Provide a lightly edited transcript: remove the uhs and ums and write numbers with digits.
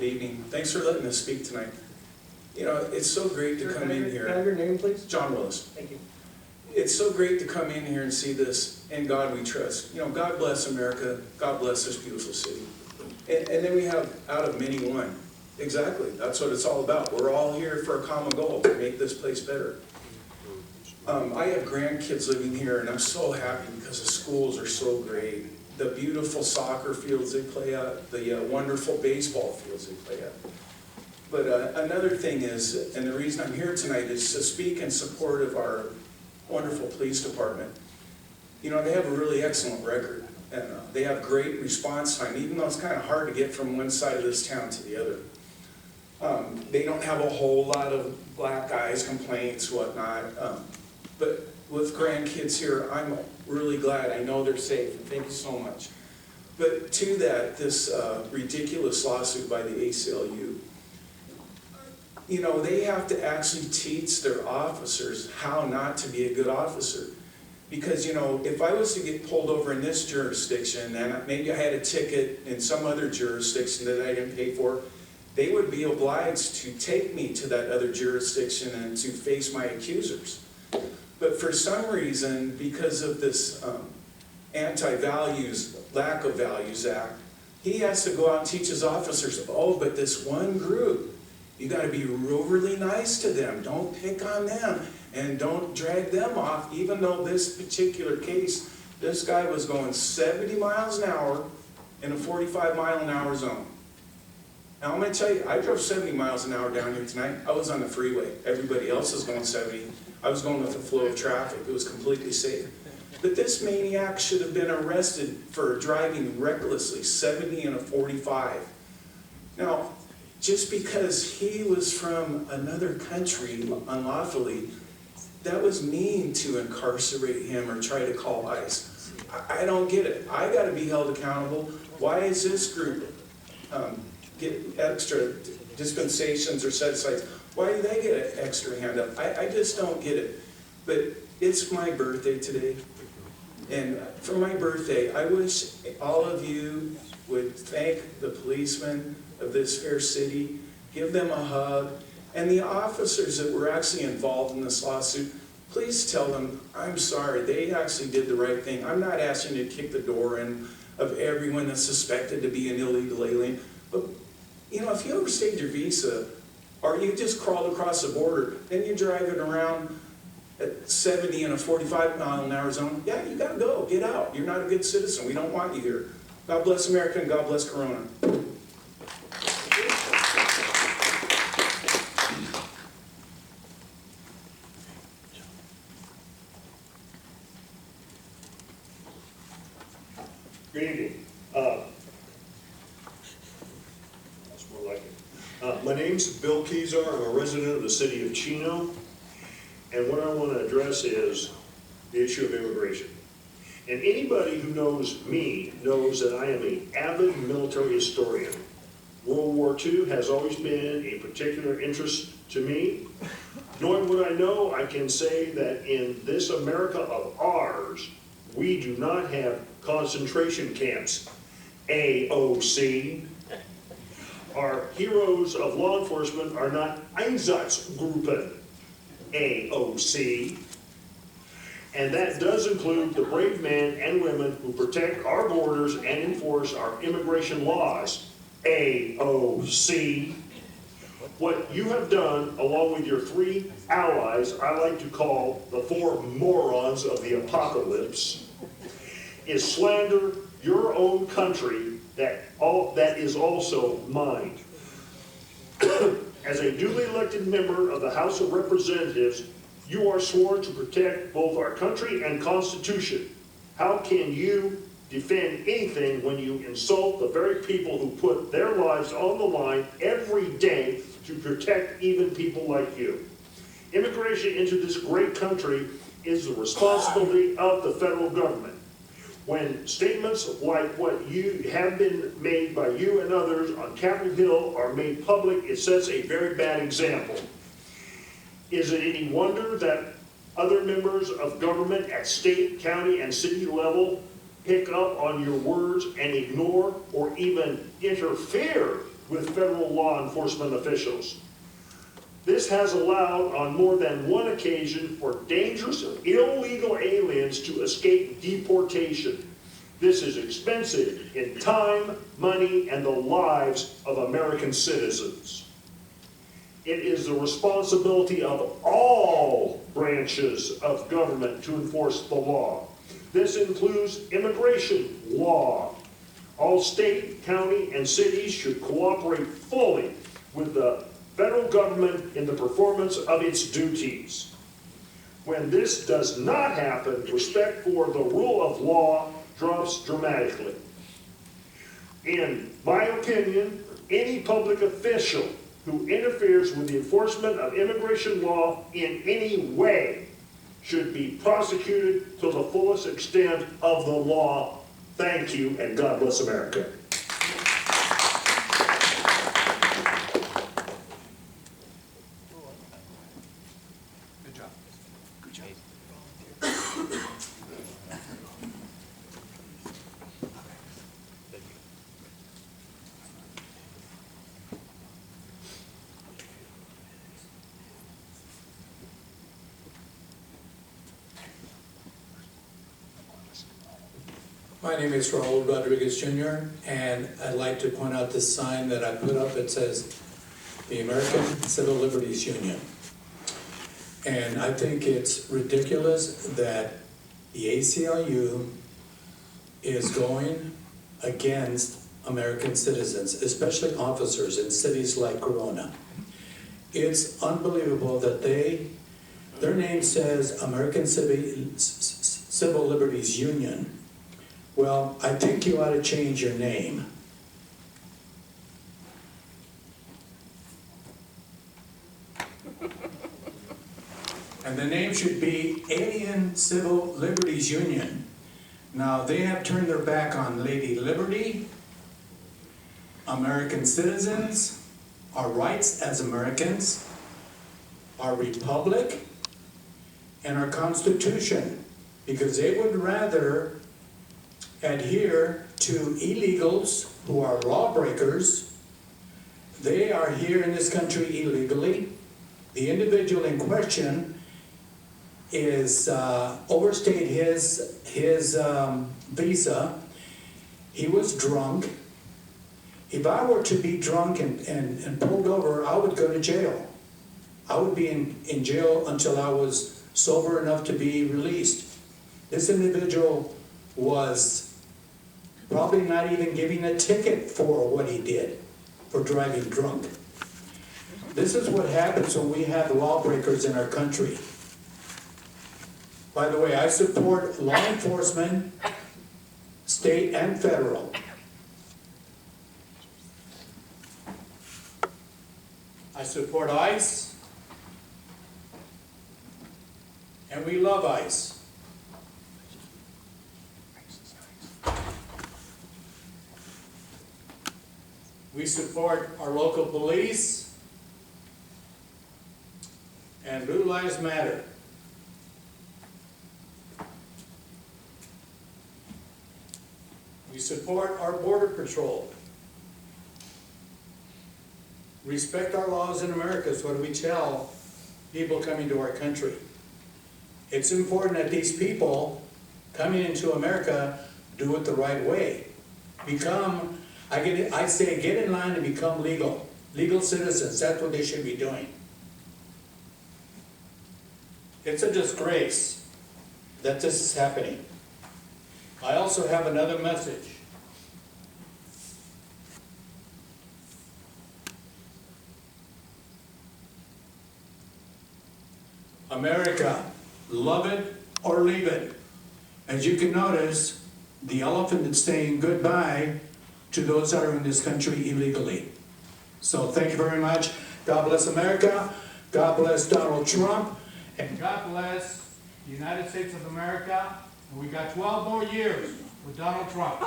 Good evening. Thanks for letting us speak tonight. You know, it's so great to come in here. Can I have your name, please? John Willis. Thank you. It's so great to come in here and see this. In God we trust. You know, God bless America. God bless this beautiful city. And then we have out of many one. Exactly. That's what it's all about. We're all here for a common goal, to make this place better. I have grandkids living here, and I'm so happy because the schools are so great. The beautiful soccer fields they play at, the wonderful baseball fields they play at. But another thing is, and the reason I'm here tonight is to speak in support of our wonderful police department. You know, they have a really excellent record, and they have great response time, even though it's kind of hard to get from one side of this town to the other. They don't have a whole lot of black eyes complaints, whatnot. But with grandkids here, I'm really glad. I know they're safe, and thank you so much. But to that, this ridiculous lawsuit by the ACLU, you know, they have to actually teach their officers how not to be a good officer. Because, you know, if I was to get pulled over in this jurisdiction, and maybe I had a ticket in some other jurisdiction that I didn't pay for, they would be obliged to take me to that other jurisdiction and to face my accusers. But for some reason, because of this anti-values, lack of values act, he has to go out and teach his officers, oh, but this one group, you got to be overly nice to them. Don't pick on them and don't drag them off, even though this particular case, this guy was going 70 miles an hour in a 45-mile-an-hour zone. Now, I'm going to tell you, I drove 70 miles an hour down here tonight. I was on the freeway. Everybody else is going 70. I was going with the flow of traffic. It was completely safe. But this maniac should have been arrested for driving recklessly, 70 in a 45. Now, just because he was from another country unlawfully, that was mean to incarcerate him or try to call ICE. I don't get it. I got to be held accountable. Why is this group get extra dispensations or set-asides? Why do they get an extra handout? I just don't get it. But it's my birthday today. And for my birthday, I wish all of you would thank the policemen of this fair city, give them a hug, and the officers that were actually involved in this lawsuit, please tell them, I'm sorry, they actually did the right thing. I'm not asking you to kick the door in of everyone that's suspected to be an illegal alien, but you know, if you overstayed your visa, or you just crawled across the border, then you're driving around at 70 in a 45-mile-an-hour zone, yeah, you gotta go, get out. You're not a good citizen. We don't want you here. God bless America and God bless Corona. Good evening. That's more like it. My name's Bill Kezar. I'm a resident of the city of Chino. And what I want to address is the issue of immigration. And anybody who knows me knows that I am an avid military historian. World War II has always been a particular interest to me. Knowing what I know, I can say that in this America of ours, we do not have concentration camps, AOC. Our heroes of law enforcement are not Einsatzgruppen, AOC. And that does include the brave men and women who protect our borders and enforce our immigration laws, AOC. What you have done, along with your three allies, I like to call the four morons of the apocalypse, is slander your own country that is also mine. As a duly elected member of the House of Representatives, you are sworn to protect both our country and Constitution. How can you defend anything when you insult the very people who put their lives on the line every day to protect even people like you? Immigration into this great country is the responsibility of the federal government. When statements like what you have been made by you and others on Capitol Hill are made public, it sets a very bad example. Is it any wonder that other members of government at state, county, and city level pick up on your words and ignore or even interfere with federal law enforcement officials. This has allowed on more than one occasion for dangerous illegal aliens to escape deportation. This is expensive in time, money, and the lives of American citizens. It is the responsibility of all branches of government to enforce the law. This includes immigration law. All state, county, and cities should cooperate fully with the federal government in the performance of its duties. When this does not happen, respect for the rule of law drops dramatically. In my opinion, any public official who interferes with the enforcement of immigration law in any way should be prosecuted to the fullest extent of the law. Thank you, and God bless America. Good job. Good job. My name is Raul Rodriguez Jr., and I'd like to point out this sign that I put up. It says, the American Civil Liberties Union. And I think it's ridiculous that the ACLU is going against American citizens, especially officers in cities like Corona. It's unbelievable that their name says American Civil Liberties Union. Well, I think you ought to change your name. And the name should be Alien Civil Liberties Union. Now, they have turned their back on Lady Liberty, American citizens, our rights as Americans, our republic, and our Constitution, because they would rather adhere to illegals who are lawbreakers. They are here in this country illegally. The individual in question is overstayed his visa. He was drunk. If I were to be drunk and pulled over, I would go to jail. I would be in jail until I was sober enough to be released. This individual was probably not even giving a ticket for what he did, for driving drunk. This is what happens when we have lawbreakers in our country. By the way, I support law enforcement, state and federal. I support ICE, and we love ICE. We support our local police, and Blue Lives Matter. We support our border patrol. Respect our laws in America is what we tell people coming to our country. It's important that these people coming into America do it the right way. I say get in line and become legal citizens. That's what they should be doing. It's a disgrace that this is happening. I also have another message. America, love it or leave it. As you can notice, the elephant is saying goodbye to those that are in this country illegally. So thank you very much. God bless America. God bless Donald Trump. And God bless the United States of America. And we got 12 more years with Donald Trump.